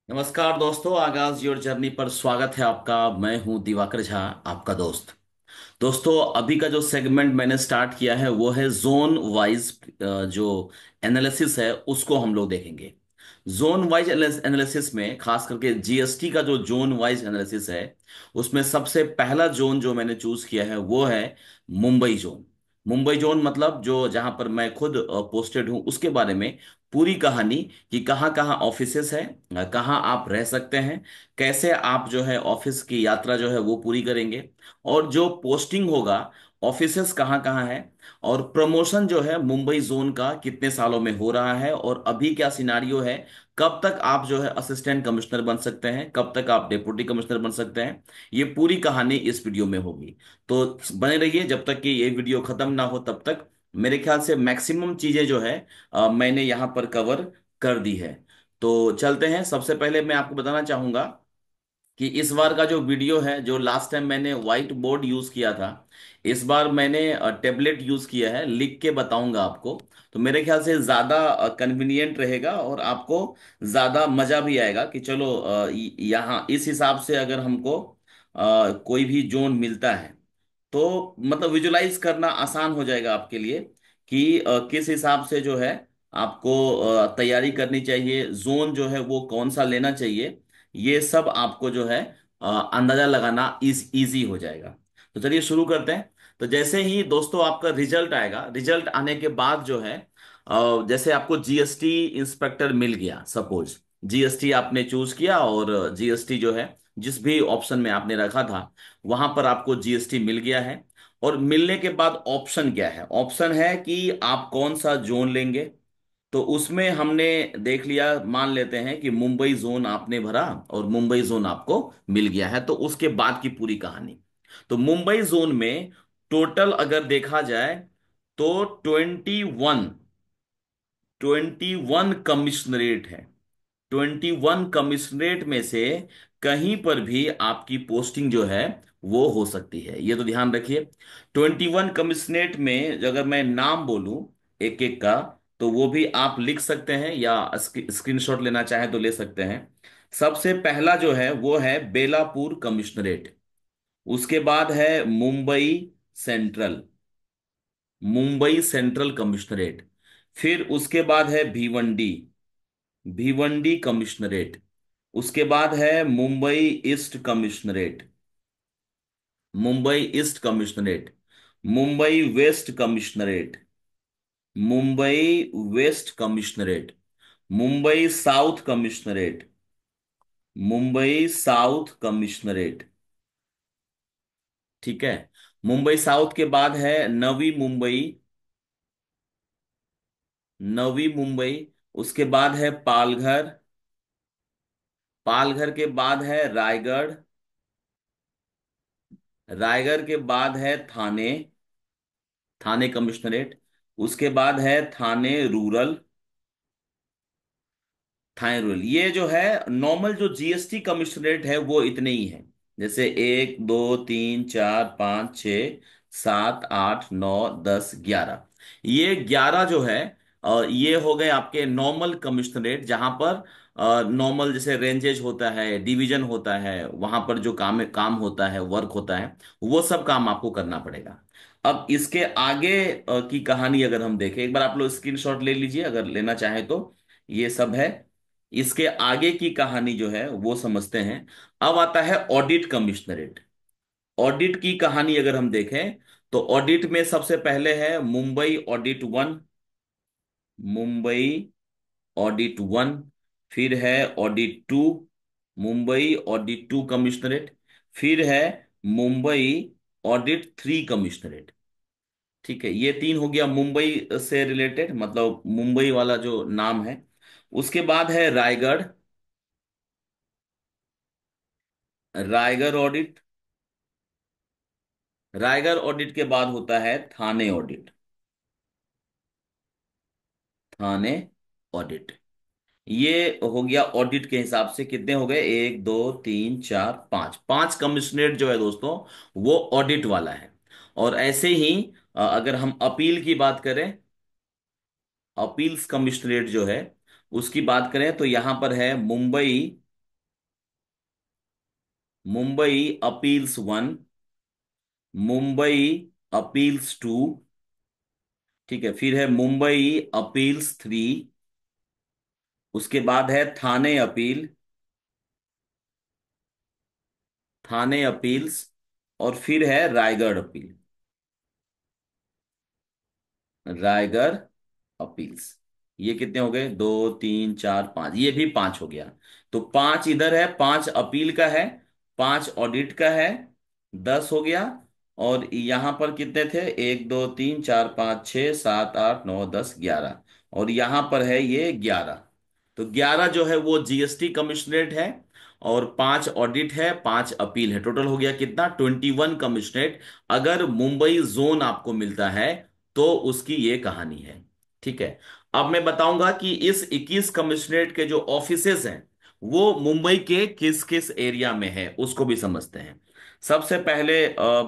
नमस्कार दोस्तों, आगाज योर जर्नी पर स्वागत है आपका। मैं हूं दिवाकर झा, आपका दोस्त। दोस्तों, अभी का जो सेगमेंट मैंने स्टार्ट किया है वो है जोन वाइज। जो एनालिसिस है उसको हम लोग देखेंगे। जोन वाइज एनालिसिस में खास करके जीएसटी का जो जोन वाइज एनालिसिस है, उसमें सबसे पहला जोन जो मैंने चूज किया है वो है मुंबई जोन। मुंबई जोन मतलब जो जहां पर मैं खुद पोस्टेड हूं उसके बारे में पूरी कहानी, कि कहाँ कहाँ ऑफिसेस है, कहाँ आप रह सकते हैं, कैसे आप जो है ऑफिस की यात्रा जो है वो पूरी करेंगे, और जो पोस्टिंग होगा ऑफिसेस कहाँ कहाँ है, और प्रमोशन जो है मुंबई जोन का कितने सालों में हो रहा है, और अभी क्या सिनारियो है, कब तक आप जो है असिस्टेंट कमिश्नर बन सकते हैं, कब तक आप डिप्टी कमिश्नर बन सकते हैं। ये पूरी कहानी इस वीडियो में होगी। तो बने रहिए जब तक कि ये वीडियो खत्म ना हो तब तक। मेरे ख्याल से मैक्सिमम चीजें जो है मैंने यहाँ पर कवर कर दी है। तो चलते हैं। सबसे पहले मैं आपको बताना चाहूंगा कि इस बार का जो वीडियो है, जो लास्ट टाइम मैंने व्हाइट बोर्ड यूज किया था, इस बार मैंने टेबलेट यूज किया है। लिख के बताऊंगा आपको, तो मेरे ख्याल से ज्यादा कन्वीनियंट रहेगा और आपको ज्यादा मजा भी आएगा कि चलो यहाँ इस हिसाब से अगर हमको कोई भी जोन मिलता है तो मतलब विजुलाइज करना आसान हो जाएगा आपके लिए, कि किस हिसाब से जो है आपको तैयारी करनी चाहिए, जोन जो है वो कौन सा लेना चाहिए। ये सब आपको जो है अंदाजा लगाना इजी हो जाएगा। तो चलिए शुरू करते हैं। तो जैसे ही दोस्तों आपका रिजल्ट आएगा, रिजल्ट आने के बाद जो है जैसे आपको जीएसटी इंस्पेक्टर मिल गया, सपोज जीएसटी आपने चूज किया और जीएसटी जो है जिस भी ऑप्शन में आपने रखा था वहां पर आपको जीएसटी मिल गया है। और मिलने के बाद ऑप्शन क्या है? ऑप्शन है कि आप कौन सा जोन लेंगे। तो उसमें हमने देख लिया, मान लेते हैं कि मुंबई जोन आपने भरा और मुंबई जोन आपको मिल गया है, तो उसके बाद की पूरी कहानी। तो मुंबई जोन में टोटल अगर देखा जाए तो 21 कमिश्नरेट है। 21 कमिश्नरेट में से कहीं पर भी आपकी पोस्टिंग जो है वो हो सकती है, ये तो ध्यान रखिए। 21 कमिश्नरेट में अगर मैं नाम बोलूं एक एक का, तो वो भी आप लिख सकते हैं या स्क्रीनशॉट लेना चाहे तो ले सकते हैं। सबसे पहला जो है वो है बेलापुर कमिश्नरेट। उसके बाद है सेंट्रल मुंबई सेंट्रल कमिश्नरेट। फिर उसके बाद है भिवंडी कमिश्नरेट। उसके बाद है Mumbai east commissionerate, Mumbai west commissionerate, Mumbai west commissionerate, Mumbai south commissionerate, Mumbai south commissionerate. ठीक है। मुंबई साउथ के बाद है नवी मुंबई। उसके बाद है पालघर। पालघर के बाद है रायगढ़। रायगढ़ के बाद है थाने कमिश्नरेट। उसके बाद है थाने रूरल। ये जो है नॉर्मल जो जीएसटी कमिश्नरेट है वो इतने ही है। जैसे 1 2 3 4 5 6 7 8 9 10 11, ये 11 जो है ये हो गए आपके नॉर्मल कमिश्नरेट, जहां पर नॉर्मल जैसे रेंजेज होता है, डिवीजन होता है, वहां पर जो काम काम होता है, वर्क होता है, वो सब काम आपको करना पड़ेगा। अब इसके आगे की कहानी अगर हम देखें, एक बार आप लोग स्क्रीनशॉट ले लीजिए अगर लेना चाहे तो। ये सब है। इसके आगे की कहानी जो है वो समझते हैं। अब आता है ऑडिट कमिश्नरेट। ऑडिट की कहानी अगर हम देखें तो ऑडिट में सबसे पहले है मुंबई ऑडिट वन। फिर है ऑडिट 2, मुंबई ऑडिट 2 कमिश्नरेट। फिर है मुंबई ऑडिट 3 कमिश्नरेट। ठीक है, ये तीन हो गया मुंबई से रिलेटेड, मतलब मुंबई वाला जो नाम है। उसके बाद है रायगढ़ ऑडिट। रायगढ़ ऑडिट के बाद होता है थाने ऑडिट। ये हो गया ऑडिट के हिसाब से। कितने हो गए? 1 2 3 4 5, 5 कमिश्नरेट जो है दोस्तों वो ऑडिट वाला है। और ऐसे ही अगर हम अपील की बात करें, अपील्स कमिश्नरेट जो है उसकी बात करें, तो यहां पर है मुंबई अपील्स 1, मुंबई अपील्स 2, ठीक है, फिर है मुंबई अपील्स 3, उसके बाद है थाने अपील, थाने अपील्स, और फिर है रायगढ़ अपील, रायगढ़ अपील्स। ये कितने हो गए? 2 3 4 5, ये भी 5 हो गया। तो 5 इधर है, 5 अपील का है, 5 ऑडिट का है, 10 हो गया। और यहां पर कितने थे? 1 2 3 4 5 6 7 8 9 10 11, और यहां पर है ये 11। तो 11 जो है वो जीएसटी कमिश्नरेट है, और 5 ऑडिट है, 5 अपील है। टोटल हो गया कितना? 21 कमिश्नरेट। अगर मुंबई जोन आपको मिलता है तो उसकी ये कहानी है। ठीक है। अब मैं बताऊंगा कि इस 21 कमिश्नरेट के जो ऑफिसेज हैं वो मुंबई के किस किस एरिया में है, उसको भी समझते हैं। सबसे पहले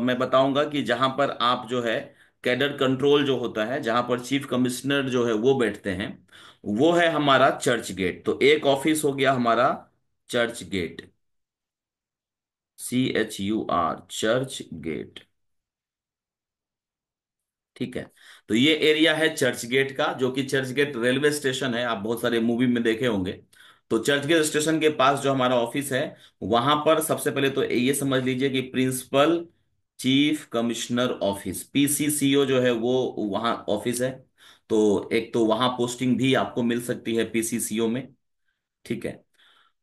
मैं बताऊंगा कि जहां पर आप जो है कैडर कंट्रोल जो होता है, जहां पर चीफ कमिश्नर जो है वो बैठते हैं, वो है हमारा चर्च गेट। तो एक ऑफिस हो गया हमारा Churchgate, CHUR, Churchgate. ठीक है। तो ये एरिया है चर्च गेट का, जो कि चर्च गेट रेलवे स्टेशन है, आप बहुत सारे मूवी में देखे होंगे। तो चर्च गेट स्टेशन के पास जो हमारा ऑफिस है, वहां पर सबसे पहले तो ये समझ लीजिए कि principal chief commissioner office, PCCO जो है वो वहां ऑफिस है। तो एक तो वहां पोस्टिंग भी आपको मिल सकती है PCCO में। ठीक है।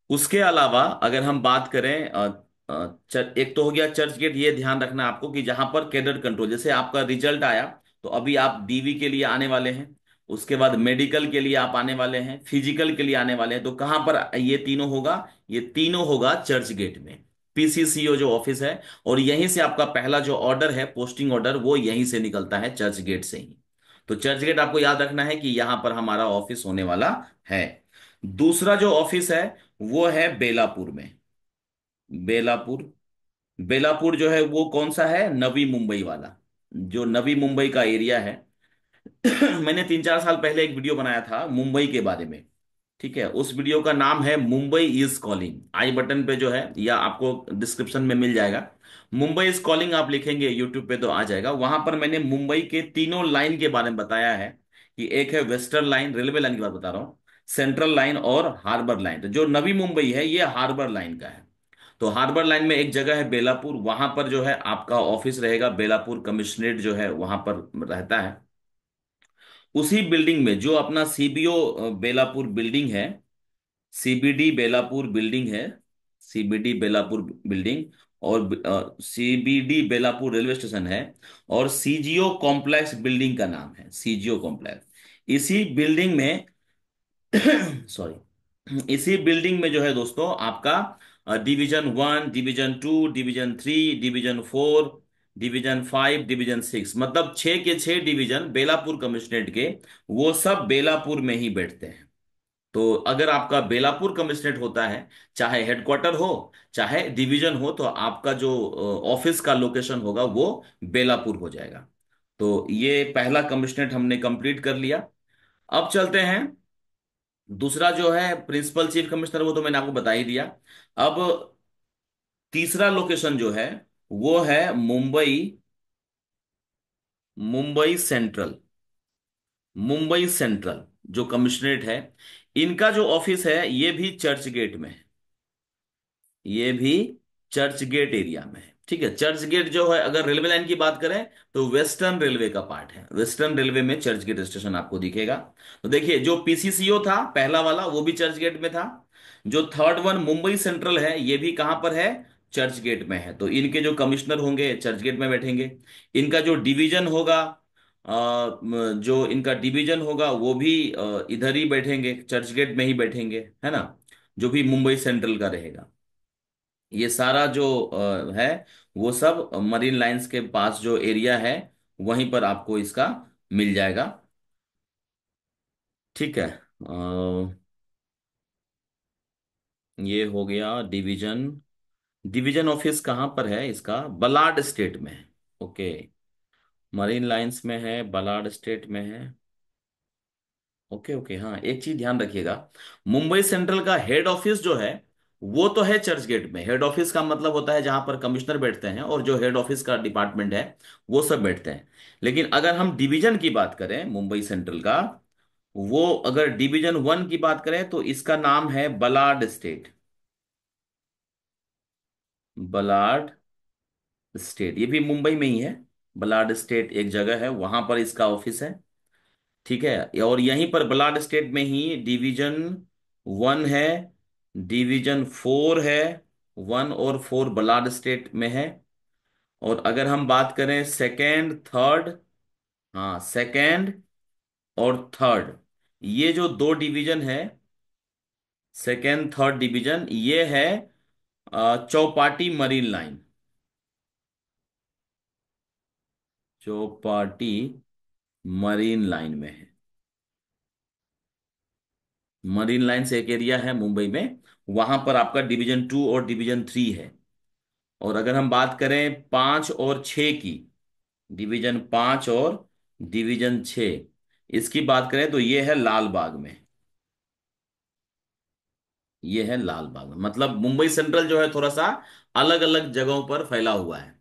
उसके अलावा अगर हम बात करें एक तो हो गया चर्च गेट, ये ध्यान रखना आपको कि जहां पर कैडर कंट्रोल, जैसे आपका रिजल्ट आया तो अभी आप DV के लिए आने वाले हैं, उसके बाद मेडिकल के लिए आप आने वाले हैं, फिजिकल के लिए आने वाले हैं, तो कहां पर ये तीनों होगा? ये तीनों होगा चर्च गेट में, PCCO जो ऑफिस है। और यहीं से आपका पहला जो ऑर्डर है, पोस्टिंग ऑर्डर, वो यहीं से निकलता है, चर्च गेट से ही। तो चर्च गेट आपको याद रखना है कि यहां पर हमारा ऑफिस होने वाला है। दूसरा जो ऑफिस है वो है बेलापुर में, बेलापुर। बेलापुर जो है वो कौन सा है? नवी मुंबई वाला, जो नवी मुंबई का एरिया है। मैंने 3 4 साल पहले एक वीडियो बनाया था मुंबई के बारे में। ठीक है। उस वीडियो का नाम है Mumbai is calling, I button पे जो है, या आपको डिस्क्रिप्शन में मिल जाएगा। मुंबई इज कॉलिंग आप लिखेंगे यूट्यूब पे तो आ जाएगा। वहां पर मैंने मुंबई के तीनों लाइन के बारे में बताया है, कि एक है वेस्टर्न लाइन, रेलवे लाइन की बात बता रहा हूँ, सेंट्रल लाइन और हार्बर लाइन। तो जो नवी मुंबई है ये हार्बर लाइन का है। तो हार्बर लाइन में एक जगह है बेलापुर, वहां पर जो है आपका ऑफिस रहेगा, बेलापुर कमिश्नरेट जो है वहां पर रहता है। उसी बिल्डिंग में जो अपना CBO बेलापुर बिल्डिंग है, CBD बेलापुर बिल्डिंग है, CBD बेलापुर बिल्डिंग, और CBD बेलापुर रेलवे स्टेशन है, और CGO कॉम्प्लेक्स बिल्डिंग का नाम है, CGO कॉम्प्लेक्स। इसी बिल्डिंग में सॉरी, इसी बिल्डिंग में जो है दोस्तों आपका division 1, division 2, division 3, division 4, division 5, division 6, मतलब 6 के 6 डिवीजन बेलापुर कमिश्नरेट के, वो सब बेलापुर में ही बैठते हैं। तो अगर आपका बेलापुर कमिश्नरेट होता है, चाहे हेडक्वार्टर हो चाहे डिवीजन हो, तो आपका जो ऑफिस का लोकेशन होगा वो बेलापुर हो जाएगा। तो ये पहला कमिश्नरेट हमने कंप्लीट कर लिया। अब चलते हैं, दूसरा जो है प्रिंसिपल चीफ कमिश्नर, वो तो मैंने आपको बता ही दिया। अब तीसरा लोकेशन जो है वो है मुंबई, मुंबई सेंट्रल, मुंबई सेंट्रल जो कमिश्नरेट है, इनका जो ऑफिस है ये भी चर्च गेट में है, ये भी चर्च गेट एरिया में है। ठीक है। चर्च गेट जो है, अगर रेलवे लाइन की बात करें तो वेस्टर्न रेलवे का पार्ट है, वेस्टर्न रेलवे में चर्च गेट स्टेशन आपको दिखेगा। तो देखिए, जो PCCO था पहला वाला वो भी चर्च गेट में था, जो थर्ड वन मुंबई सेंट्रल है ये भी कहां पर है? चर्च गेट में है। तो इनके जो कमिश्नर होंगे चर्च गेट में बैठेंगे। इनका जो डिवीजन होगा, जो इनका डिवीजन होगा वो भी इधर ही बैठेंगे, चर्च गेट में ही बैठेंगे, है ना, जो भी मुंबई सेंट्रल का रहेगा। ये सारा जो है वो सब मरीन लाइंस के पास जो एरिया है वहीं पर आपको इसका मिल जाएगा। ठीक है। ये हो गया डिवीजन। डिवीजन ऑफिस कहाँ पर है इसका? बलाड स्टेट में है। ओके। मरीन लाइंस में है, बलाड स्टेट में है। Okay okay. हाँ, एक चीज ध्यान रखिएगा, मुंबई सेंट्रल का हेड ऑफिस जो है वो तो है चर्च गेट में। हेड ऑफिस का मतलब होता है जहां पर कमिश्नर बैठते हैं और जो हेड ऑफिस का डिपार्टमेंट है वो सब बैठते हैं। लेकिन अगर हम डिवीजन की बात करें मुंबई सेंट्रल का, वो अगर डिवीजन 1 की बात करें तो इसका नाम है बलाड स्टेट। बलाड स्टेट, ये भी मुंबई में ही है। बलाड स्टेट एक जगह है, वहां पर इसका ऑफिस है। ठीक है, और यहीं पर बलाड स्टेट में ही डिवीजन 1 है, डिवीजन 4 है। 1 और 4 बलाड स्टेट में है। और अगर हम बात करें सेकंड थर्ड, हाँ सेकंड और थर्ड, ये जो दो डिवीजन है, सेकंड थर्ड डिवीजन, ये है Chowpatty marine line. Chowpatty marine line में है। मरीन लाइन से एक एरिया है मुंबई में, वहां पर आपका डिवीजन 2 और डिवीजन 3 है। और अगर हम बात करें 5 और 6 की, डिवीजन 5 और डिवीजन 6, इसकी बात करें तो ये है लाल बाग में। ये है लाल बाग में। मतलब मुंबई सेंट्रल जो है थोड़ा सा अलग अलग जगहों पर फैला हुआ है।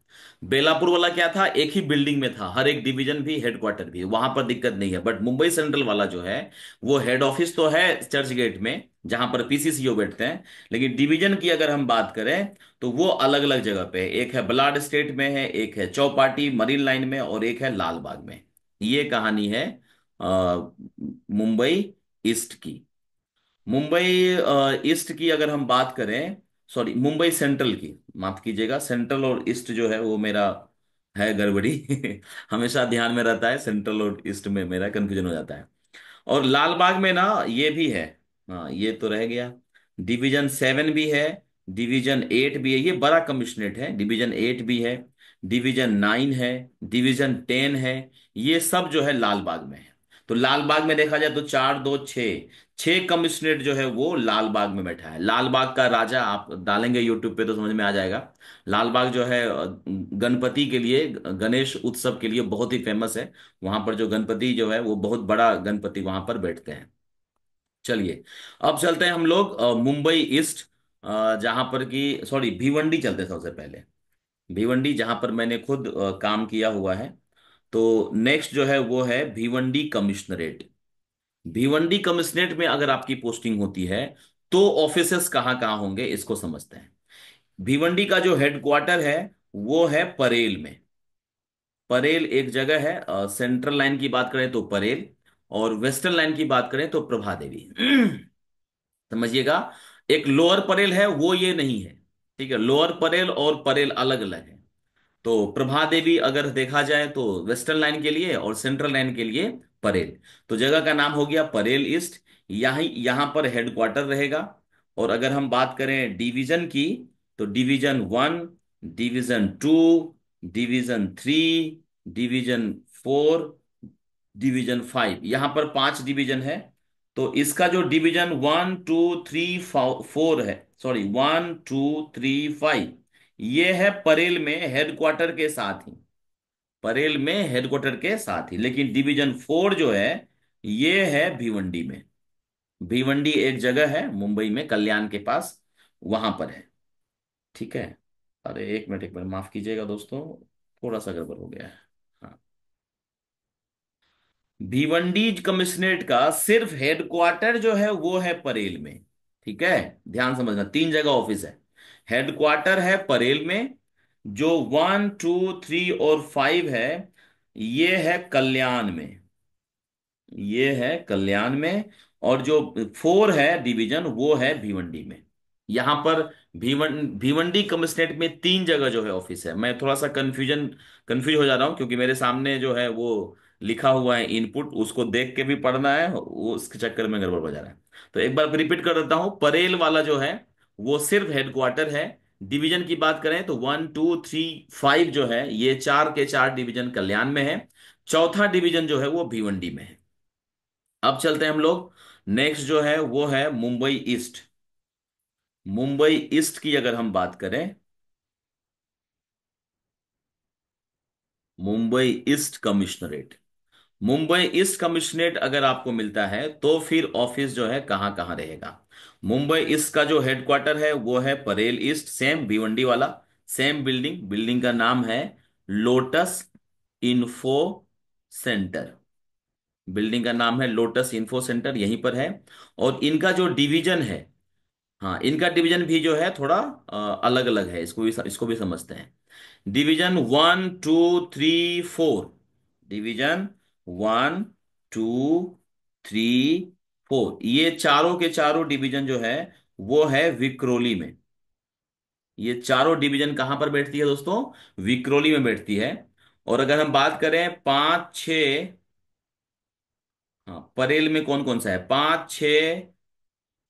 बेलापुर वाला क्या था, एक ही बिल्डिंग में था, हर एक डिवीजन भी हेडक्वार्टर भी, वहां पर दिक्कत नहीं है। बट मुंबई सेंट्रल वाला जो है, वो हेड ऑफिस तो है चर्च गेट में जहां पर पीसीसीओ बैठते हैं, लेकिन डिवीजन की अगर हम बात करें तो वो अलग अलग जगह पे है। एक है बलाड स्टेट में है, एक है चौपाटी मरीन लाइन में, और एक है लाल बाग में। ये कहानी है मुंबई ईस्ट की। मुंबई ईस्ट की अगर हम बात करें, सॉरी मुंबई सेंट्रल की, माफ कीजिएगा, सेंट्रल और ईस्ट जो है वो मेरा है गड़बड़ी। हमेशा ध्यान में रहता है, सेंट्रल और ईस्ट में मेरा कंफ्यूजन हो जाता है। और लाल बाग में ना ये भी है, हाँ ये तो रह गया। डिवीजन 7 भी है, डिवीजन 8 भी है, ये बड़ा कमिश्नरेट है। डिवीजन 8 भी है, डिवीजन 9 है, डिवीजन 10 है। ये सब जो है लाल बाग में है। तो लाल बाग में देखा जाए तो 4 2 6, 6 कमिश्नरेट जो है वो लाल बाग में बैठा है। लाल बाग का राजा आप डालेंगे यूट्यूब पे तो समझ में आ जाएगा। लाल बाग जो है गणपति के लिए, गणेश उत्सव के लिए बहुत ही फेमस है। वहां पर जो गणपति जो है वो बहुत बड़ा गणपति वहां पर बैठते हैं। चलिए, अब चलते हैं हम लोग मुंबई ईस्ट, जहां पर कि सॉरी भिवंडी चलते हैं सबसे पहले। भिवंडी जहां पर मैंने खुद काम किया हुआ है। तो नेक्स्ट जो है वो है भिवंडी कमिश्नरेट। भिवंडी कमिश्नरेट में अगर आपकी पोस्टिंग होती है तो ऑफिसेस कहाँ कहाँ होंगे इसको समझते हैं। भिवंडी का जो हेडक्वार्टर है वो है परेल में। परेल एक जगह है, सेंट्रल लाइन की बात करें तो परेल, और वेस्टर्न लाइन की बात करें तो प्रभा देवी। समझिएगा, एक लोअर परेल है, वो ये नहीं है। ठीक है, लोअर परेल और परेल अलग अलग है। तो प्रभा देवी अगर देखा जाए तो वेस्टर्न लाइन के लिए, और सेंट्रल लाइन के लिए परेल। तो जगह का नाम हो गया परेल ईस्ट। यहां पर हेडक्वार्टर रहेगा। और अगर हम बात करें डिवीजन की, तो division 1, division 2, division 3, division 4, division 5, यहां पर 5 डिवीजन है। तो इसका जो डिवीजन 1 2 3 4 है, सॉरी 1 2 3 5, ये है परेल में हेडक्वार्टर के साथ ही। परेल में हेडक्वार्टर के साथ ही, लेकिन डिवीजन 4 जो है ये है भिवंडी में। भिवंडी एक जगह है मुंबई में, कल्याण के पास, वहां पर है। ठीक है। अरे एक मिनट माफ कीजिएगा दोस्तों, थोड़ा सा गड़बड़ हो गया है। हाँ, भिवंडी कमिश्नरेट का सिर्फ हेडक्वार्टर जो है वो है परेल में। ठीक है, ध्यान समझना, 3 जगह ऑफिस है। हेडक्वार्टर है परेल में, जो 1 2 3 और 5 है ये है कल्याण में। ये है कल्याण में। और जो 4 है डिवीजन, वो है भिवंडी में। यहां पर भिवंडी कमिश्नरेट में 3 जगह जो है ऑफिस है। मैं थोड़ा सा कंफ्यूज हो जा रहा हूँ क्योंकि मेरे सामने जो है वो लिखा हुआ है इनपुट, उसको देख के भी पढ़ना है, वो उसके चक्कर में गड़बड़ हो जा रहा है। तो एक बार रिपीट कर देता हूँ, परेल वाला जो है वो सिर्फ हेडक्वार्टर है। डिवीजन की बात करें तो 1 2 3 5 जो है ये 4 के 4 डिवीजन कल्याण में है। चौथा डिवीजन जो है वो भिवंडी में है। अब चलते हैं हम लोग, नेक्स्ट जो है वो है मुंबई ईस्ट। मुंबई ईस्ट की अगर हम बात करें, Mumbai east commissionerate, Mumbai east commissionerate अगर आपको मिलता है तो फिर ऑफिस जो है कहाँ कहाँ रहेगा। मुंबई ईस्ट का जो हेडक्वार्टर है वो है परेल ईस्ट, सेम भिवंडी वाला, सेम बिल्डिंग। बिल्डिंग का नाम है लोटस इन्फो सेंटर। बिल्डिंग का नाम है लोटस इन्फो सेंटर, यहीं पर है। और इनका जो डिवीजन है, हाँ इनका डिवीजन भी जो है थोड़ा अलग अलग है, इसको भी समझते हैं। डिवीजन 1 2 3 4। डिवीजन 1 2 3 4, ये चारों के चारों डिवीजन जो है वो है विक्रोली में। ये चारों डिवीजन कहां पर बैठती है दोस्तों? विक्रोली में बैठती है। और अगर हम बात करें 5 6, हाँ परेल में कौन कौन सा है, 5 6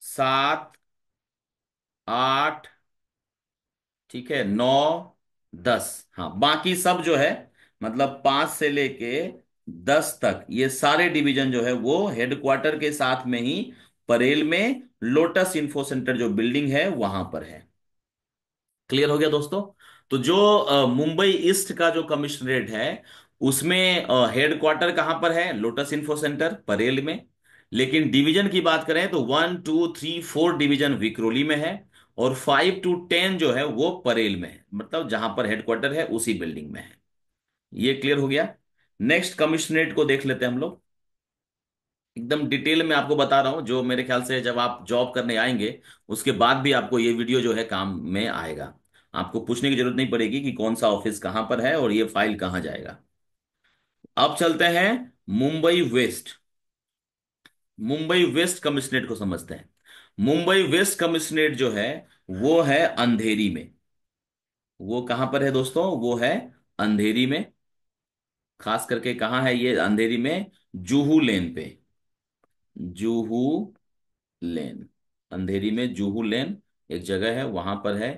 7 8, ठीक है, 9 10, हाँ बाकी सब जो है, मतलब 5 से लेके 10 तक ये सारे डिवीजन जो है वो हेडक्वार्टर के साथ में ही परेल में लोटस इन्फो सेंटर जो बिल्डिंग है वहां पर है। क्लियर हो गया दोस्तों? तो जो मुंबई ईस्ट का जो कमिश्नरेट है उसमें हेडक्वार्टर कहां पर है? लोटस इन्फो सेंटर परेल में। लेकिन डिवीजन की बात करें तो 1 2 3 4 डिवीजन विक्रोली में है। और 5 to 10 जो है वो परेल में है, मतलब जहां पर हेडक्वार्टर है उसी बिल्डिंग में है। ये क्लियर हो गया। नेक्स्ट कमिश्नरेट को देख लेते हैं हम लोग। एकदम डिटेल में आपको बता रहा हूं, जो मेरे ख्याल से जब आप जॉब करने आएंगे उसके बाद भी आपको ये वीडियो जो है काम में आएगा। आपको पूछने की जरूरत नहीं पड़ेगी कि कौन सा ऑफिस कहां पर है और ये फाइल कहां जाएगा। अब चलते हैं Mumbai west. Mumbai west commissionerate को समझते हैं। मुंबई वेस्ट कमिश्नरेट जो है वो है अंधेरी में। वो कहां पर है दोस्तों? वो है अंधेरी में। खास करके कहां है ये अंधेरी में? जूहू लेन पे। जूहू लेन, अंधेरी में जूहू लेन एक जगह है, वहां पर है।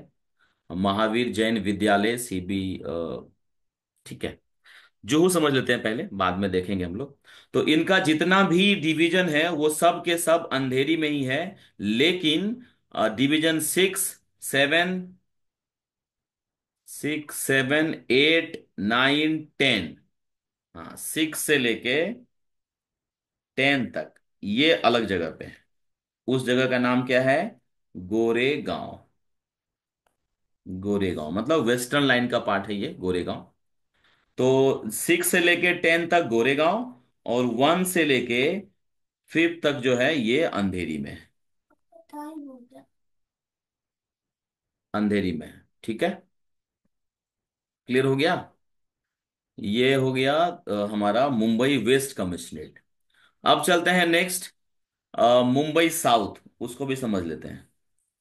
महावीर जैन विद्यालय सीबी, ठीक है। जुहू समझ लेते हैं पहले, बाद में देखेंगे हम लोग। तो इनका जितना भी डिवीजन है वो सब के सब अंधेरी में ही है। लेकिन डिवीजन 6 7, 6 7 8 9 10, हाँ 6 से लेके 10 तक ये अलग जगह पे है। उस जगह का नाम क्या है? गोरेगांव। गोरेगांव मतलब वेस्टर्न लाइन का पार्ट है ये गोरेगांव। तो 6 से लेके 10 तक गोरेगांव, और 1 से लेके 5 तक जो है ये अंधेरी में है। अंधेरी में है, ठीक है। क्लियर हो गया? ये हो गया हमारा मुंबई वेस्ट कमिश्नरेट। अब चलते हैं नेक्स्ट, मुंबई साउथ, उसको भी समझ लेते हैं।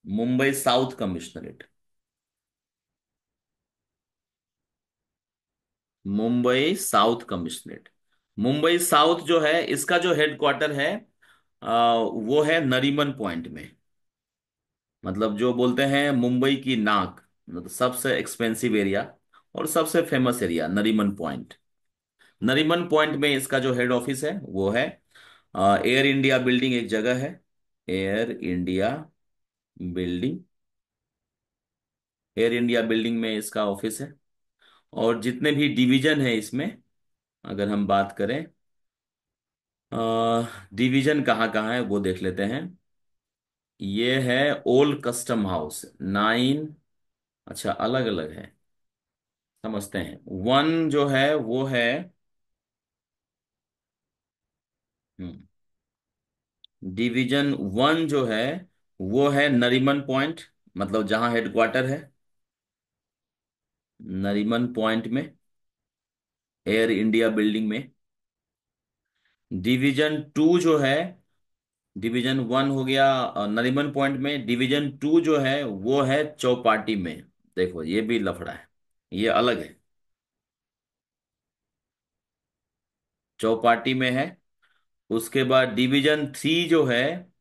Mumbai south commissionerate. Mumbai south commissionerate. Mumbai south जो है इसका जो हेडक्वार्टर है वो है नरीमन पॉइंट में। मतलब जो बोलते हैं मुंबई की नाक, मतलब सबसे एक्सपेंसिव एरिया और सबसे famous area Nariman point. Nariman point में इसका जो हेड ऑफिस है वो है एयर इंडिया बिल्डिंग एक जगह है। Air India building, Air India building में इसका ऑफिस है। और जितने भी डिवीजन है इसमें, अगर हम बात करें डिवीजन कहाँ कहाँ है वो देख लेते हैं। ये है ओल्ड कस्टम हाउस 9, अच्छा अलग अलग है, समझते हैं। 1 जो है वो है, डिवीजन 1 जो है वो है नरीमन पॉइंट, मतलब जहां हेडक्वार्टर है नरीमन पॉइंट में, एयर इंडिया बिल्डिंग में। डिवीजन 2 जो है, डिवीजन 1 हो गया नरीमन पॉइंट में, डिवीजन 2 जो है वो है चौपाटी में। देखो ये भी लफड़ा है, ये अलग है, चौपाटी में है। उसके बाद डिवीजन 3 जो है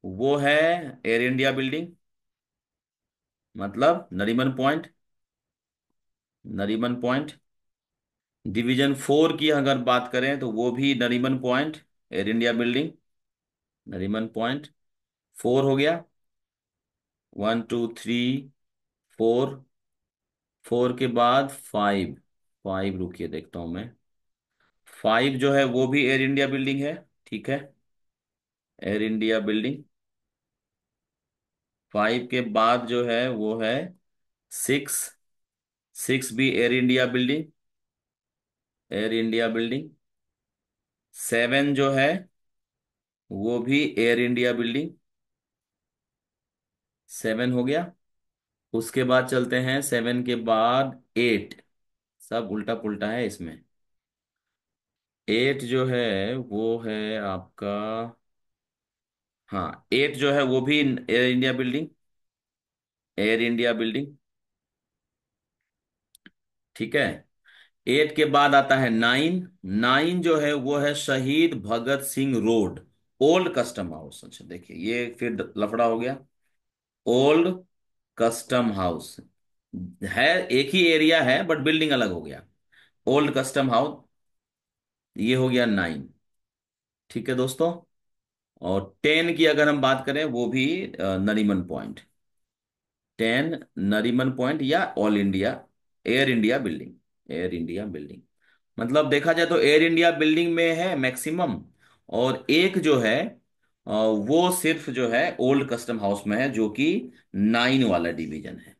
वो है एयर इंडिया बिल्डिंग, मतलब Nariman point, Nariman point. Division 4 की अगर बात करें तो वो भी Nariman point, air India building, Nariman point. 4 हो गया, 1 2 3 4। 4 के बाद 5, 5 रुकिए देखता हूं मैं। फाइव जो है वो भी एयर इंडिया बिल्डिंग है। ठीक है, एयर इंडिया बिल्डिंग। फाइव के बाद जो है वो है सिक्स। सिक्स भी air India building, Air India building. Seven जो है वो भी एयर इंडिया बिल्डिंग। सेवन हो गया। उसके बाद चलते हैं सेवन के बाद एट। सब उल्टा पुल्टा है इसमें। एट जो है वो है आपका, हाँ एट जो है वो भी air India building, Air India building. ठीक है। एट के बाद आता है नाइन। नाइन जो है वो है Shaheed Bhagat Singh road, old custom house. अच्छा देखिए, ये फिर लफड़ा हो गया। ओल्ड कस्टम हाउस है, एक ही एरिया है बट बिल्डिंग अलग हो गया। ओल्ड कस्टम हाउस, ये हो गया नाइन। ठीक है दोस्तों। और टेन की अगर हम बात करें, वो भी Nariman point. Ten Nariman point या all India Air India building, Air India building. मतलब देखा जाए तो एयर इंडिया बिल्डिंग में है मैक्सिमम। और एक जो है वो सिर्फ जो है ओल्ड कस्टम हाउस में है, जो कि नाइन वाला डिवीजन है।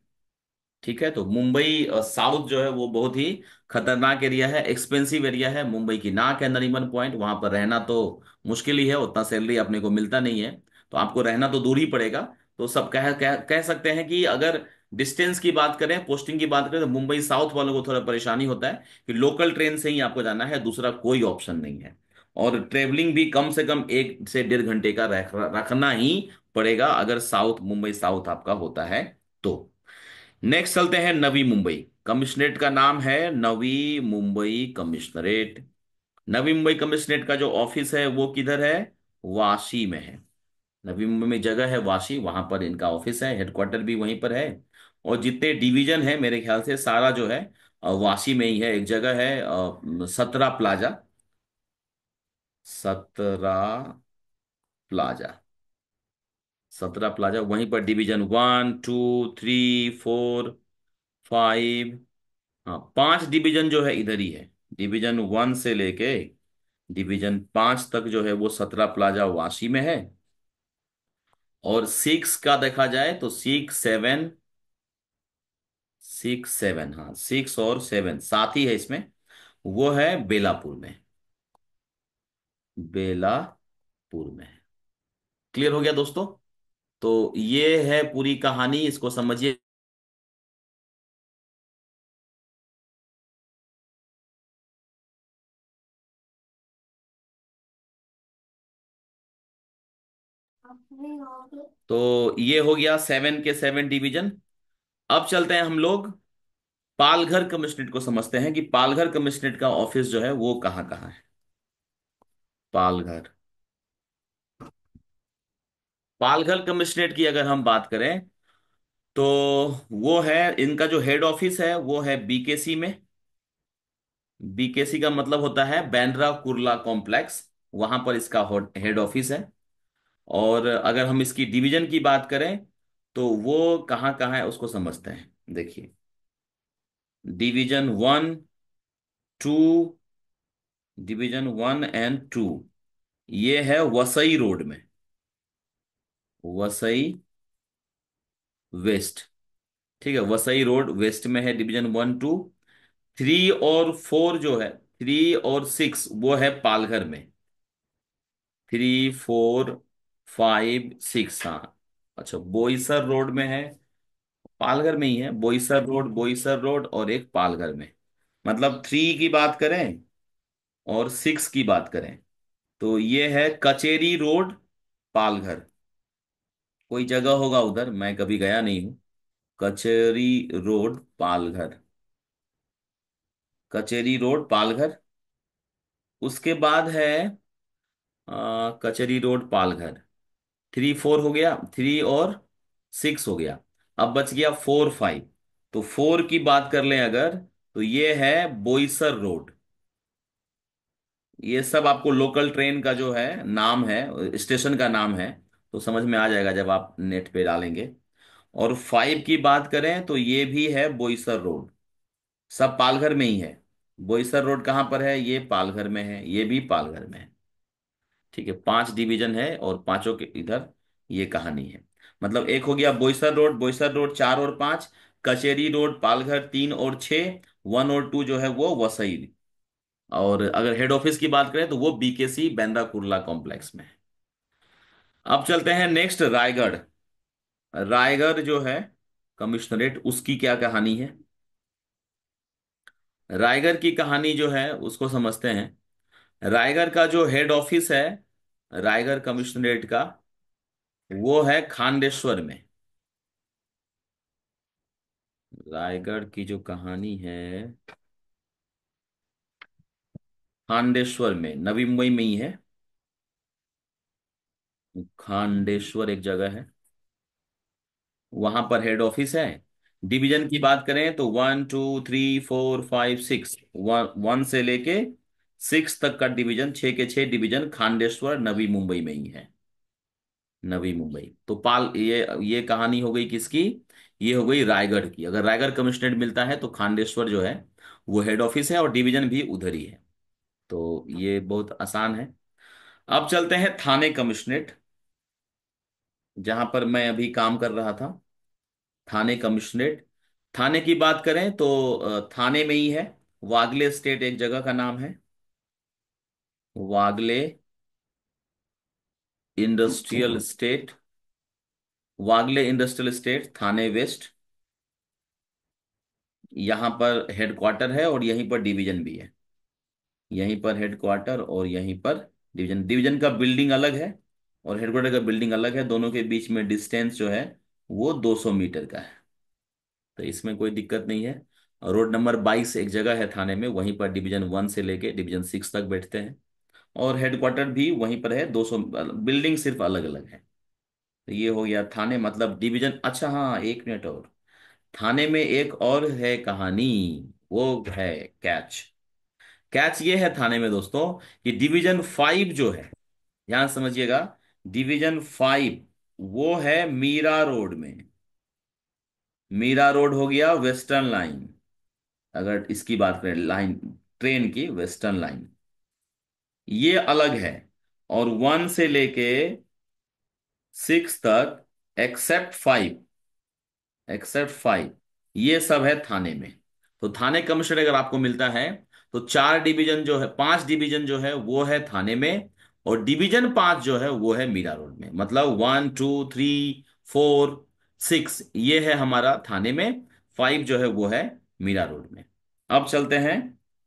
ठीक है। तो मुंबई साउथ जो है वो बहुत ही खतरनाक एरिया है, एक्सपेंसिव एरिया है। मुंबई की नाक है नरीमन पॉइंट, वहां पर रहना तो मुश्किल ही है, उतना सैलरी अपने को मिलता नहीं है। तो आपको रहना तो दूर ही पड़ेगा। तो सब कह सकते हैं कि अगर डिस्टेंस की बात करें, पोस्टिंग की बात करें, तो मुंबई साउथ वालों को थोड़ा परेशानी होता है कि लोकल ट्रेन से ही आपको जाना है, दूसरा कोई ऑप्शन नहीं है। और ट्रेवलिंग भी कम से कम 1 से 1.5 घंटे का रखना ही पड़ेगा, अगर साउथ मुंबई साउथ आपका होता है तो। नेक्स्ट चलते हैं नवी मुंबई। कमिश्नरेट का नाम है नवी मुंबई कमिश्नरेट। नवी मुंबई कमिश्नरेट का जो ऑफिस है वो किधर है? वाशी में है। नवी मुंबई में जगह है वाशी, वहां पर इनका ऑफिस है, हेडक्वार्टर भी वहीं पर है। और जितने डिवीजन है मेरे ख्याल से सारा जो है वाशी में ही है। एक जगह है सतरा प्लाजा, सतरा प्लाजा, सतरा प्लाजा, वहीं पर डिवीजन 1, 2, 3, 4, 5। हाँ, 5 डिवीजन जो है इधर ही है। डिवीजन 1 से लेके डिवीजन 5 तक जो है वो सतरा प्लाजा वाशी में है। और सिक्स का देखा जाए तो सिक्स सेवन, सिक्स सेवन, हाँ सिक्स और सेवन साथ ही है इसमें, वो है बेलापुर में। बेलापुर में है। क्लियर हो गया दोस्तों? तो ये है पूरी कहानी, इसको समझिए। तो ये हो गया 7 के 7 डिवीजन। अब चलते हैं हम लोग पालघर कमिश्नरेट को समझते हैं कि पालघर कमिश्नरेट का ऑफिस जो है वो कहाँ कहाँ है। पालघर, पालघर कमिश्नरेट की अगर हम बात करें तो वो है, इनका जो हेड ऑफिस है वो है बीकेसी में। बीकेसी का मतलब होता है बांद्रा कुर्ला कॉम्प्लेक्स, वहां पर इसका हेड ऑफिस है। और अगर हम इसकी डिवीजन की बात करें तो वो कहाँ कहाँ है उसको समझते हैं। देखिए, डिवीजन 1, 2, डिवीजन 1 एंड 2, ये है वसई रोड में, वसई वेस्ट। ठीक है, वसई रोड वेस्ट में है डिवीजन 1, 2। 3 और 4 जो है, 3 और 6 वो है पालघर में। 3, 4, 5, 6, हाँ। अच्छा, बोईसर रोड में है, पालघर में ही है। बोईसर रोड, बोईसर रोड और एक पालघर में। मतलब 3 की बात करें और 6 की बात करें तो ये है कचेरी रोड, पालघर। कोई जगह होगा उधर, मैं कभी गया नहीं हूं। कचेरी रोड पालघर, कचेरी रोड पालघर। उसके बाद है कचेरी रोड पालघर। 3, 4 हो गया, 3 और 6 हो गया। अब बच गया 4, 5। तो 4 की बात कर लें अगर, तो ये है बोईसर रोड। ये सब आपको लोकल ट्रेन का जो है नाम है, स्टेशन का नाम है, तो समझ में आ जाएगा जब आप नेट पे डालेंगे। और 5 की बात करें तो ये भी है बोईसर रोड, सब पालघर में ही है। बोईसर रोड कहाँ पर है? ये पालघर में है, ये भी पालघर में है। ठीक है, 5 डिवीजन है और पांचों के इधर ये कहानी है। मतलब एक हो गया बोईसर रोड, बोईसर रोड 4 और 5, कचेरी रोड पालघर 3 और 6, 1 और 2 जो है वो वसई। और अगर हेड ऑफिस की बात करें तो वो बीकेसी बांद्रा कुर्ला कॉम्प्लेक्स में है। अब चलते हैं नेक्स्ट, रायगढ़। रायगढ़ जो है कमिश्नरेट, उसकी क्या कहानी है? रायगढ़ की कहानी जो है उसको समझते हैं। रायगढ़ का जो हेड ऑफिस है रायगढ़ कमिश्नरेट का, वो है खांडेश्वर में। रायगढ़ की जो कहानी है खांडेश्वर में, नवी मुंबई में ही है। खांडेश्वर एक जगह है, वहां पर हेड ऑफिस है। डिवीजन की बात करें तो 1 2 3 4 5 6, 1 से लेके 6 तक का डिवीजन, 6 के 6 डिवीजन खांडेश्वर नवी मुंबई में ही है। नवी मुंबई तो पाल ये कहानी हो गई किसकी? ये हो गई रायगढ़ की। अगर रायगढ़ कमिश्नरेट मिलता है तो खांडेश्वर जो है वो हेड ऑफिस है और डिवीजन भी उधर ही है। तो ये बहुत आसान है। अब चलते हैं थाने कमिश्नरेट, जहां पर मैं अभी काम कर रहा था। थाने कमिश्नरेट, थाने की बात करें तो थाने में ही है। वागले स्टेट एक जगह का नाम है, वागले इंडस्ट्रियल स्टेट। वागले इंडस्ट्रियल स्टेट थाने वेस्ट, यहाँ पर हेडक्वार्टर है और यहीं पर डिवीजन भी है। यहीं पर हेडक्वार्टर और यहीं पर डिवीजन। डिवीजन का बिल्डिंग अलग है और हेडक्वार्टर का बिल्डिंग अलग है, दोनों के बीच में डिस्टेंस जो है वो 200 मीटर का है। तो इसमें कोई दिक्कत नहीं है। रोड नंबर 22 एक जगह है थाने में, वहीं पर डिवीजन 1 से लेके डिवीजन 6 तक बैठते हैं। और हेडक्वार्टर भी वहीं पर है, 200, बिल्डिंग सिर्फ अलग अलग है। तो ये हो गया थाने मतलब डिवीजन। अच्छा हाँ, एक मिनट और, थाने में एक और है कहानी, वो है कैच। कैच ये है थाने में दोस्तों कि डिवीजन 5 जो है, ध्यान से समझिएगा, डिवीजन 5 वो है मीरा रोड में। मीरा रोड हो गया वेस्टर्न लाइन। अगर इसकी बात करें लाइन, ट्रेन की वेस्टर्न लाइन, ये अलग है। और 1 से लेके 6 तक, एक्सेप्ट 5, एक्सेप्ट 5, ये सब है थाने में। तो थाने कमिश्नर अगर आपको मिलता है तो 4 डिवीजन जो है, 5 डिवीजन जो है वो है थाने में, और डिवीजन 5 जो है वो है मीरा रोड में। मतलब 1 2 3 4 6 ये है हमारा थाने में, 5 जो है वो है मीरा रोड में। अब चलते हैं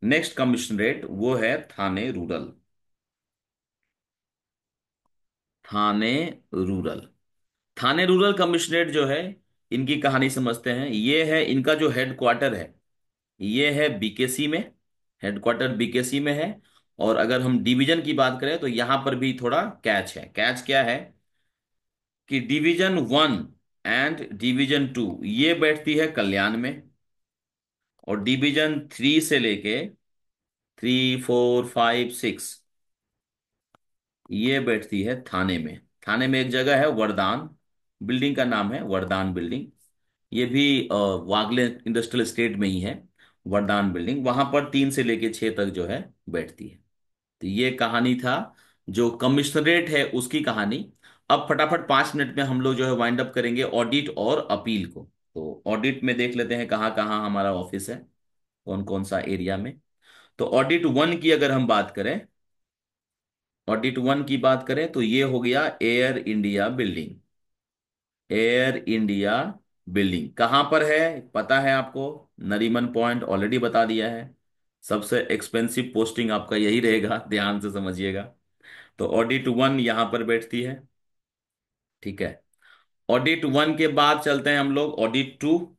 नेक्स्ट कमिश्नरेट, वो है थाने रूरल। थाने रूरल, थाने रूरल कमिश्नरेट जो है, इनकी कहानी समझते हैं। ये है इनका जो हेडक्वार्टर है, ये है बीकेसी में। हेडक्वार्टर बीकेसी में है। और अगर हम डिवीजन की बात करें तो यहां पर भी थोड़ा कैच है। कैच क्या है कि डिवीजन 1 एंड डिवीजन 2 ये बैठती है कल्याण में, और डिवीजन 3 से लेके 3 4 5 6 ये बैठती है थाने में। थाने में एक जगह है वरदान, बिल्डिंग का नाम है वरदान बिल्डिंग। ये भी वागले इंडस्ट्रियल एस्टेट में ही है, वरदान बिल्डिंग। वहां पर 3 से लेके 6 तक जो है बैठती है। तो ये कहानी था जो कमिश्नरेट है उसकी कहानी। अब फटाफट 5 मिनट में हम लोग जो है वाइंड अप करेंगे ऑडिट और अपील को। तो ऑडिट में देख लेते हैं कहाँ कहाँ हमारा ऑफिस है, कौन कौन सा एरिया में। तो ऑडिट 1 की अगर हम बात करें, ऑडिट 1 की बात करें तो ये हो गया air India building. Air India building कहाँ पर है पता है आपको? नरीमन पॉइंट ऑलरेडी बता दिया है। सबसे एक्सपेंसिव पोस्टिंग आपका यही रहेगा, ध्यान से समझिएगा। तो ऑडिट 1 यहां पर बैठती है। ठीक है, ऑडिट 1 के बाद चलते हैं हम लोग ऑडिट 2।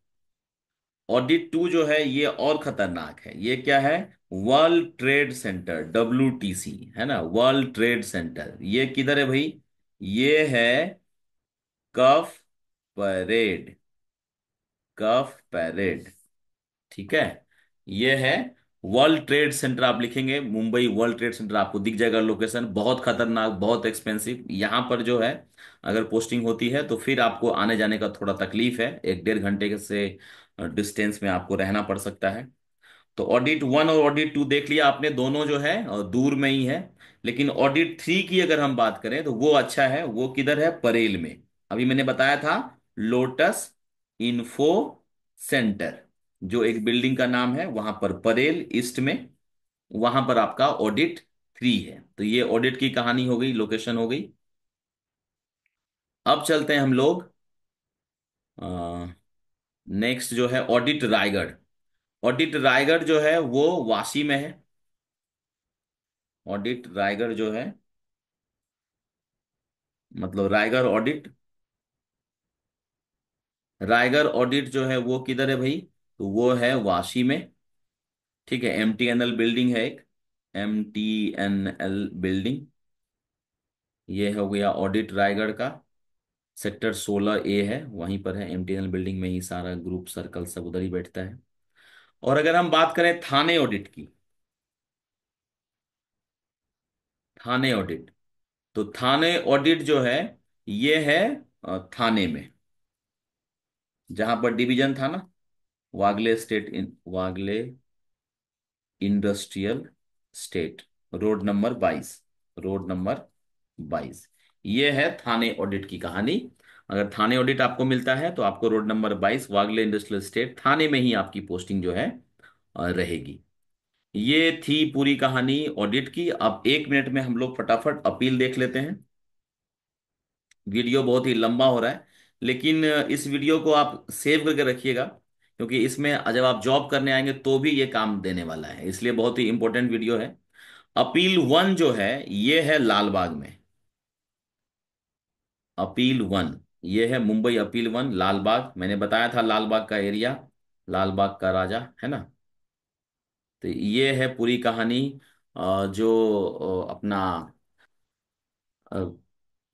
ऑडिट 2 जो है ये और खतरनाक है। ये क्या है? वर्ल्ड ट्रेड सेंटर, WTC, है ना, वर्ल्ड ट्रेड सेंटर। ये किधर है भाई? ये है कफ परेड, कफ परेड। ठीक है, ये है वर्ल्ड ट्रेड सेंटर। आप लिखेंगे मुंबई वर्ल्ड ट्रेड सेंटर, आपको दिख जाएगा लोकेशन। बहुत खतरनाक, बहुत एक्सपेंसिव। यहाँ पर जो है अगर पोस्टिंग होती है तो फिर आपको आने जाने का थोड़ा तकलीफ है, 1 1.5 घंटे से डिस्टेंस में आपको रहना पड़ सकता है। तो ऑडिट 1 और ऑडिट 2 देख लिया आपने, दोनों जो है दूर में ही है। लेकिन ऑडिट 3 की अगर हम बात करें तो वो अच्छा है, वो किधर है, परेल में। अभी मैंने बताया था, लोटस इन्फो सेंटर, जो एक बिल्डिंग का नाम है, वहां पर परेल ईस्ट में, वहां पर आपका ऑडिट 3 है। तो ये ऑडिट की कहानी हो गई, लोकेशन हो गई। अब चलते हैं हम लोग, नेक्स्ट जो है ऑडिट रायगढ़। ऑडिट रायगढ़ जो है वो वाशी में है। ऑडिट रायगढ़ जो है, मतलब रायगढ़ ऑडिट, रायगढ़ ऑडिट जो है वो किधर है भाई, तो वो है वाशी में। ठीक है, एमटीएनएल बिल्डिंग है एक, एमटीएनएल बिल्डिंग, ये हो गया ऑडिट रायगढ़ का। सेक्टर 16A है, वहीं पर है, एमटीएनएल बिल्डिंग में ही सारा ग्रुप सर्कल सब उधर ही बैठता है। और अगर हम बात करें थाने ऑडिट की, थाने ऑडिट, तो थाने ऑडिट जो है ये है थाने में, जहां पर डिवीजन था ना, Wagle estate in Wagle industrial estate, road number 22, road number 22, ये है थाने ऑडिट की कहानी। अगर थाने ऑडिट आपको मिलता है तो आपको रोड नंबर 22 वागले इंडस्ट्रियल स्टेट थाने में ही आपकी पोस्टिंग जो है रहेगी। ये थी पूरी कहानी ऑडिट की। अब 1 मिनट में हम लोग फटाफट अपील देख लेते हैं। वीडियो बहुत ही लंबा हो रहा है, लेकिन इस वीडियो को आप सेव करके रखिएगा, क्योंकि इसमें जब आप जॉब करने आएंगे तो भी ये काम देने वाला है, इसलिए बहुत ही इंपॉर्टेंट वीडियो है। अपील 1 जो है ये है लालबाग में। अपील 1 ये है मुंबई अपील 1 लालबाग, मैंने बताया था लालबाग का एरिया, लालबाग का राजा है ना। तो ये है पूरी कहानी, जो अपना अ,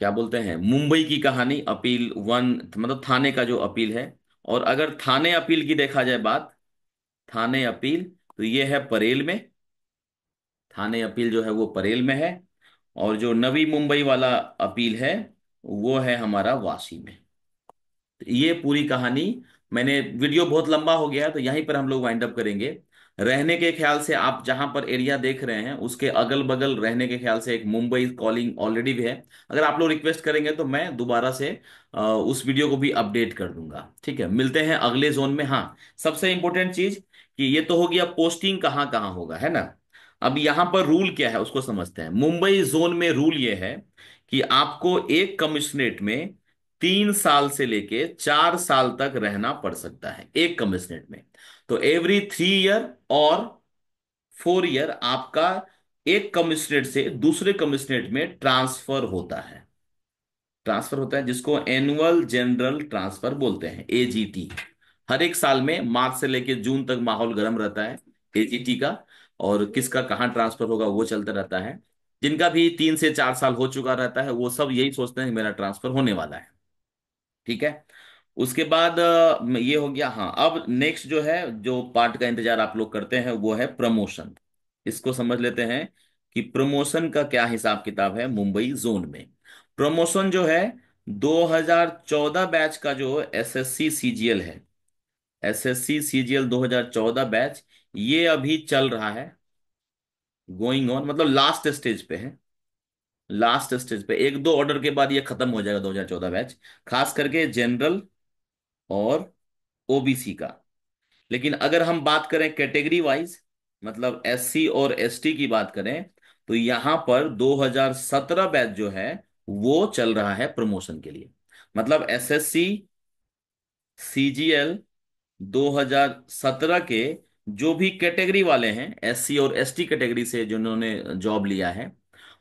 क्या बोलते हैं, मुंबई की कहानी, अपील 1, मतलब थाने का जो अपील है। और अगर थाने अपील की देखा जाए बात, थाने अपील, तो ये है परेल में, थाने अपील जो है वो परेल में है। और जो नवी मुंबई वाला अपील है वो है हमारा वाशी में। ये पूरी कहानी, मैंने, वीडियो बहुत लंबा हो गया है तो यहीं पर हम लोग वाइंड अप करेंगे। रहने के ख्याल से आप जहां पर एरिया देख रहे हैं उसके अगल बगल रहने के ख्याल से एक मुंबई कॉलिंग ऑलरेडी भी है। अगर आप लोग रिक्वेस्ट करेंगे तो मैं दोबारा से उस वीडियो को भी अपडेट कर दूंगा। ठीक है, मिलते हैं अगले जोन में। हाँ, सबसे इंपॉर्टेंट चीज कि ये तो हो गया पोस्टिंग कहाँ कहाँ होगा, है ना। अब यहां पर रूल क्या है उसको समझते हैं। मुंबई जोन में रूल ये है कि आपको एक कमिश्नरेट में 3 साल से लेके 4 साल तक रहना पड़ सकता है एक कमिश्नरेट में। तो एवरी 3 ईयर और 4 ईयर आपका एक कमिश्नरेट से दूसरे कमिश्नरेट में ट्रांसफर होता है, ट्रांसफर होता है, जिसको एनुअल जनरल ट्रांसफर बोलते हैं, एजीटी। हर एक साल में मार्च से लेके जून तक माहौल गर्म रहता है एजीटी का, और किसका कहाँ ट्रांसफर होगा वो चलता रहता है। जिनका भी 3 से 4 साल हो चुका रहता है वो सब यही सोचते हैं कि मेरा ट्रांसफर होने वाला है। ठीक है, उसके बाद ये हो गया। हाँ, अब नेक्स्ट जो है, जो पार्ट का इंतजार आप लोग करते हैं वो है प्रमोशन। इसको समझ लेते हैं कि प्रमोशन का क्या हिसाब किताब है मुंबई जोन में। प्रमोशन जो है, 2014 बैच का जो एसएससी सीजीएल है, एसएससी सीजीएल 2014 बैच, ये अभी चल रहा है, गोइंग ऑन, मतलब लास्ट स्टेज पे है। लास्ट स्टेज पे, 1-2 ऑर्डर के बाद ये खत्म हो जाएगा 2014 बैच, खास करके जनरल और ओबीसी का। लेकिन अगर हम बात करें कैटेगरी वाइज, मतलब एससी और एसटी की बात करें, तो यहां पर 2017 बैच जो है वो चल रहा है प्रमोशन के लिए। मतलब एसएससी सीजीएल 2017 के जो भी कैटेगरी वाले हैं, एससी और एसटी कैटेगरी से जिन्होंने जॉब लिया है,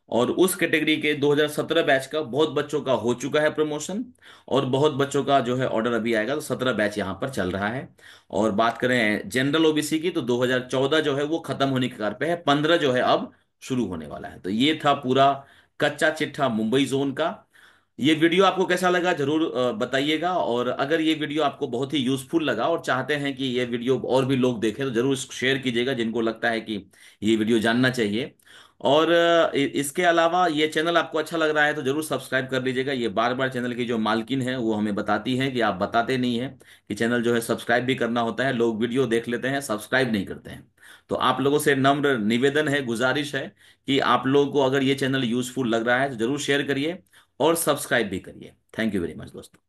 और उस कैटेगरी के 2017 बैच का बहुत बच्चों का हो चुका है प्रमोशन, और बहुत बच्चों का जो है ऑर्डर अभी आएगा, तो 17 बैच यहाँ पर चल रहा है। और बात करें जनरल ओबीसी की, तो 2014 जो है वो खत्म होने के कगार पे है, 15 जो है अब शुरू होने वाला है। तो ये था पूरा कच्चा चिट्ठा मुंबई जोन का। ये वीडियो आपको कैसा लगा जरूर बताइएगा, और अगर ये वीडियो आपको बहुत ही यूजफुल लगा और चाहते हैं कि ये वीडियो और भी लोग देखें तो जरूर शेयर कीजिएगा जिनको लगता है कि ये वीडियो जानना चाहिए। और इसके अलावा ये चैनल आपको अच्छा लग रहा है तो जरूर सब्सक्राइब कर लीजिएगा। ये बार बार चैनल की जो मालकिन है वो हमें बताती है कि आप बताते नहीं हैं कि चैनल जो है सब्सक्राइब भी करना होता है, लोग वीडियो देख लेते हैं सब्सक्राइब नहीं करते हैं। तो आप लोगों से नम्र निवेदन है, गुजारिश है कि आप लोगों को अगर ये चैनल यूजफुल लग रहा है तो जरूर शेयर करिए और सब्सक्राइब भी करिए। थैंक यू वेरी मच दोस्तों।